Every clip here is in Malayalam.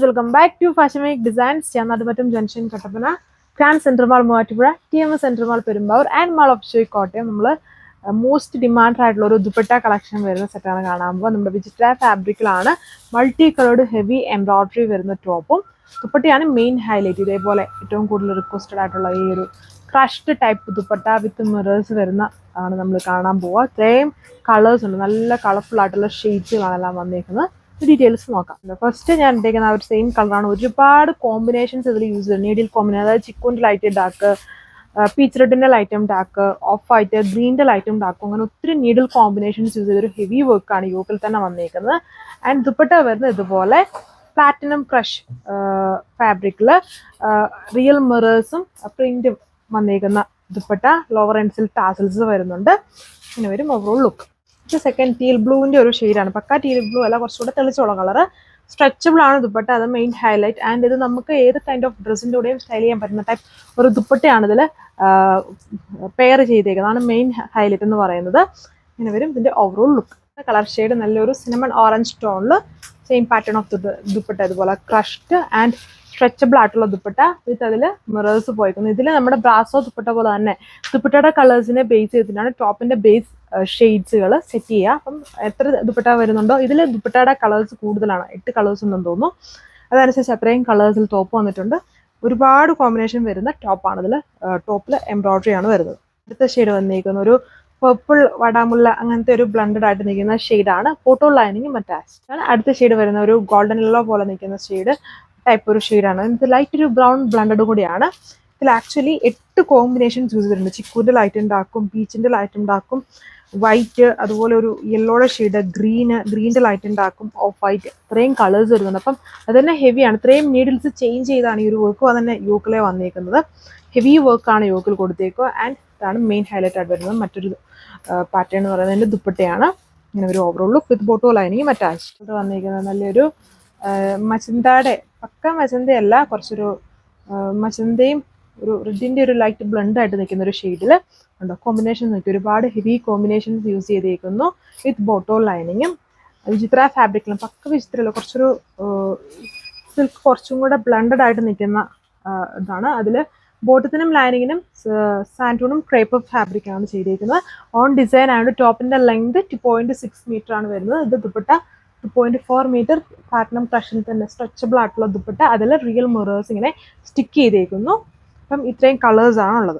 welcome back to Fashion Week Designs. Channadumattum Junction, Kattapana, Grand Central Mall, Moovattupuzha, TMS Central Mall, Perumbavoor, and Mall of Shoi, Kottayam. നമ്മൾ മോസ്റ്റ് ഡിമാൻഡ് ആയിട്ടുള്ള ഒരു ദുപ്പട്ട കളക്ഷൻ വരുന്ന സെറ്റാണ് കാണാൻ പോകുക. നമ്മുടെ വിചിത്ര ഫാബ്രിക്കിലാണ് മൾട്ടി കളേർഡ് ഹെവി എംബ്രോയിഡറി വരുന്ന ടോപ്പും ദുപ്പട്ടയാണ് മെയിൻ ഹൈലൈറ്റ്. ഇതേപോലെ ഏറ്റവും കൂടുതൽ റിക്വസ്റ്റഡ് ആയിട്ടുള്ള ഈ ഒരു ക്രഷ്ഡ് ടൈപ്പ് ദുപ്പട്ട വിത്ത് മിറേഴ്സ് വരുന്ന ആണ് നമ്മൾ കാണാൻ പോവുക. ഇത്രയും കളേഴ്സ് ഉണ്ട്, നല്ല കളർഫുൾ ആയിട്ടുള്ള ഷെയ്ഡ്സുകളാണ് എല്ലാം വന്നേക്കുന്നത്. ഡീറ്റെയിൽസ് നോക്കാം. ഫസ്റ്റ് ഞാൻ എടുത്തേക്കുന്ന ആ ഒരു സെയിം കളറാണ്. ഒരുപാട് കോമ്പിനേഷൻസ് ഇതിൽ യൂസ് ചെയ്ത് നീഡിൽ കോമ്പിനേഷൻ, അതായത് ചിക്കുൻ്റെ ലൈറ്റ് ഡാർക്ക്, പീച്ച് റെഡിൻ്റെ ലൈറ്റും ഡാർക്ക്, ഓഫ് വൈറ്റ്, ഗ്രീൻ്റെ ലൈറ്റും ഡാർക്കും, അങ്ങനെ ഒത്തിരി നീഡിൽ കോമ്പിനേഷൻസ് യൂസ് ചെയ്തൊരു ഹെവി വർക്കാണ് യോക്കിൽ തന്നെ വന്നേക്കുന്നത്. ആൻഡ് ദുപ്പട്ട വരുന്നത് ഇതുപോലെ പ്ലാറ്റിനം ക്രഷ് ഫാബ്രിക്കിൽ റിയൽ മിറേഴ്സും പ്രിന്റും വന്നേക്കുന്ന ദുപ്പട്ട. ലോവർ എൻഡ്സിൽ ടാസൽസ് വരുന്നുണ്ട്. ഇങ്ങനെ വരും ഓവറോൾ ലുക്ക്. ഇത് സെക്കൻഡ് ടീൽ ബ്ലൂവിൻ്റെ ഒരു ഷെയ്ഡാണ്. പക്ക ടീൽ ബ്ലൂ അല്ല, കുറച്ചുകൂടെ തെളിച്ചുള്ള കളറ്. സ്ട്രെച്ചബിൾ ആണ് ദുപ്പട്ട, അത് മെയിൻ ഹൈലൈറ്റ്. ആൻഡ് ഇത് നമുക്ക് ഏത് കൈൻഡ് ഓഫ് ഡ്രസ്സിൻ്റെ കൂടെയും സ്റ്റൈൽ ചെയ്യാൻ പറ്റുന്ന ടൈപ്പ് ഒരു ദുപ്പട്ടയാണ് ഇതിൽ പെയർ ചെയ്തേക്കുന്നത്. അതാണ് മെയിൻ ഹൈലൈറ്റ് എന്ന് പറയുന്നത്. ഇങ്ങനെ വരും ഇതിൻ്റെ ഓവറോൾ ലുക്ക്. കളർ ഷെയ്ഡ് നല്ലൊരു സിനമൺ ഓറഞ്ച് ടോണിൽ സെയിം പാറ്റേൺ ഓഫ് ദുപ്പട്ട, ഇതുപോലെ ക്രഷ്ഡ് ആൻഡ് സ്ട്രെച്ചബിൾ ആയിട്ടുള്ള ദുപ്പട്ട വിത്ത് അതിൽ മിറേഴ്സ് പോയിരിക്കുന്നു. ഇതിൽ നമ്മുടെ ബ്രാസോ ദുപ്പട്ട പോലെ തന്നെ ദുപ്പട്ടയുടെ കളേഴ്സിനെ ബേസ് ചെയ്തിട്ടാണ് ടോപ്പിൻ്റെ ബേസ് ഷെയ്ഡ്സുകൾ സെറ്റ് ചെയ്യുക. അപ്പം എത്ര ദുപ്പട്ട വരുന്നുണ്ടോ ഇതിൽ ദുപ്പട്ടയുടെ കളേഴ്സ് കൂടുതലാണ്, 8 കളേഴ്സ് ഉണ്ടെന്ന് തോന്നുന്നു. അതനുസരിച്ച് അത്രയും കളേഴ്സിൽ ടോപ്പ് വന്നിട്ടുണ്ട്. ഒരുപാട് കോമ്പിനേഷൻ വരുന്ന ടോപ്പാണ് ഇതിൽ. ടോപ്പിൽ എംബ്രോയിഡറി ആണ് വരുന്നത്. അടുത്ത ഷെയ്ഡ് വന്നിരിക്കുന്ന ഒരു പർപ്പിൾ വടാമുല്ല അങ്ങനത്തെ ഒരു ബ്ലണ്ടഡ് ആയിട്ട് നിൽക്കുന്ന ഷെയ്ഡാണ്. ഫോട്ടോ ലൈനിങ് അറ്റാച്ച്ഡ് ആണ്. അടുത്ത ഷെയ്ഡ് വരുന്ന ഒരു ഗോൾഡൻ യെല്ലോ പോലെ നിൽക്കുന്ന ഷെയ്ഡ് ടൈപ്പ് ഒരു ഷെയ്ഡാണ്. ഇത് ലൈറ്റ് ഒരു ബ്രൗൺ ബ്ലണ്ടഡ് കൂടിയാണ്. ഇതിൽ ആക്ച്വലി 8 കോമ്പിനേഷൻസ് യൂസ് ചെയ്തിട്ടുണ്ട്. ചിക്കുവിൻ്റെ ലൈറ്റ് ഉണ്ടാക്കും, പീച്ചിൻ്റെ ലൈറ്റ് ഉണ്ടാക്കും, വൈറ്റ്, അതുപോലെ ഒരു യെല്ലോയുടെ ഷെയ്ഡ്, ഗ്രീൻ്റെ ലൈറ്റ് ഉണ്ടാക്കും, ഓഫ് വൈറ്റ്, ഇത്രയും കളേഴ്സ് വരുന്നുണ്ട്. അപ്പം അത് തന്നെ ഹെവിയാണ്. ഇത്രയും നീഡിൽസ് ചേഞ്ച് ചെയ്താണ് ഈ ഒരു വർക്ക് തന്നെ യോക്കിലെ വന്നേക്കുന്നത്. ഹെവി വർക്കാണ് യോക്കിൽ കൊടുത്തേക്കുക. ആൻഡ് ഇതാണ് മെയിൻ ഹൈലൈറ്റ് ആയിട്ട് വരുന്നത്. മറ്റൊരു പാറ്റേൺ എന്ന് പറയുന്നതിൻ്റെ ദുപ്പട്ടയാണ്. ഇങ്ങനെ ഒരു overall look with bottom lining attached വന്നിരിക്കുന്നത്. നല്ലൊരു മച്ചന്തയുടെ പക്ക മച്ചന്തയല്ല, കുറച്ചൊരു മച്ചന്തയും ഒരു റെഡിൻ്റെ ഒരു ലൈറ്റ് ബ്ലണ്ട് ആയിട്ട് നിൽക്കുന്ന ഒരു ഷെയ്ഡിൽ ഉണ്ടോ കോമ്പിനേഷൻ നോക്കി. ഒരുപാട് ഹെവി കോമ്പിനേഷൻസ് യൂസ് ചെയ്തേക്കുന്നു വിത്ത് ബോട്ടോ ലൈനിങ്ങും. വിചിത്ര ഫാബ്രിക്കിലും പക്ക വിചിത്രമല്ല, കുറച്ചൊരു സിൽക്ക് കുറച്ചും കൂടെ ബ്ലണ്ടഡ് ആയിട്ട് നിൽക്കുന്ന ഇതാണ്. അതിൽ ബോട്ടത്തിനും ലൈനിങ്ങിനും സാൻറ്റൂണും ക്രേപ്പ് ഫാബ്രിക്കാണ് ചെയ്തേക്കുന്നത്. ഓൺ ഡിസൈൻ ആയതുകൊണ്ട് ടോപ്പിൻ്റെ ലെങ്ത് 2.6 മീറ്റർ ആണ് വരുന്നത്. ഇത് ദുപ്പട്ട 2.4 മീറ്റർ പാറ്റേൺ ക്രഷിൽ തന്നെ സ്ട്രെച്ചബിൾ ആയിട്ടുള്ള ദുപ്പട്ട. അതിൽ റിയൽ മിറേഴ്സ് ഇങ്ങനെ സ്റ്റിക്ക് ചെയ്തേക്കുന്നു. അപ്പം ഇത്രയും കളേഴ്സാണ് ഉള്ളത്.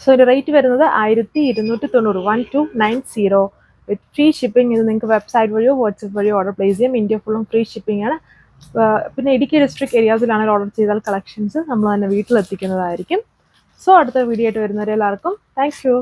സോ ഇതിൻ്റെ റേറ്റ് വരുന്നത് 1290, 1290 വിത്ത് ഫ്രീ ഷിപ്പിംഗ്. ഇത് നിങ്ങൾക്ക് വെബ്സൈറ്റ് വഴിയോ വാട്സപ്പ് വഴിയോ ഓർഡർ പ്ലേസ് ചെയ്യാം. ഇന്ത്യ ഫുള്ളും ഫ്രീ ഷിപ്പിംഗ് ആണ്. പിന്നെ ഇടുക്കി ഡിസ്ട്രിക്ട് ഏരിയാസിലാണെങ്കിൽ ഓർഡർ ചെയ്താൽ കളക്ഷൻസ് നമ്മൾ തന്നെ വീട്ടിലെത്തിക്കുന്നതായിരിക്കും. സോ അടുത്ത വീഡിയോ ആയിട്ട് വരുന്നവരെ എല്ലാവർക്കും താങ്ക് യു.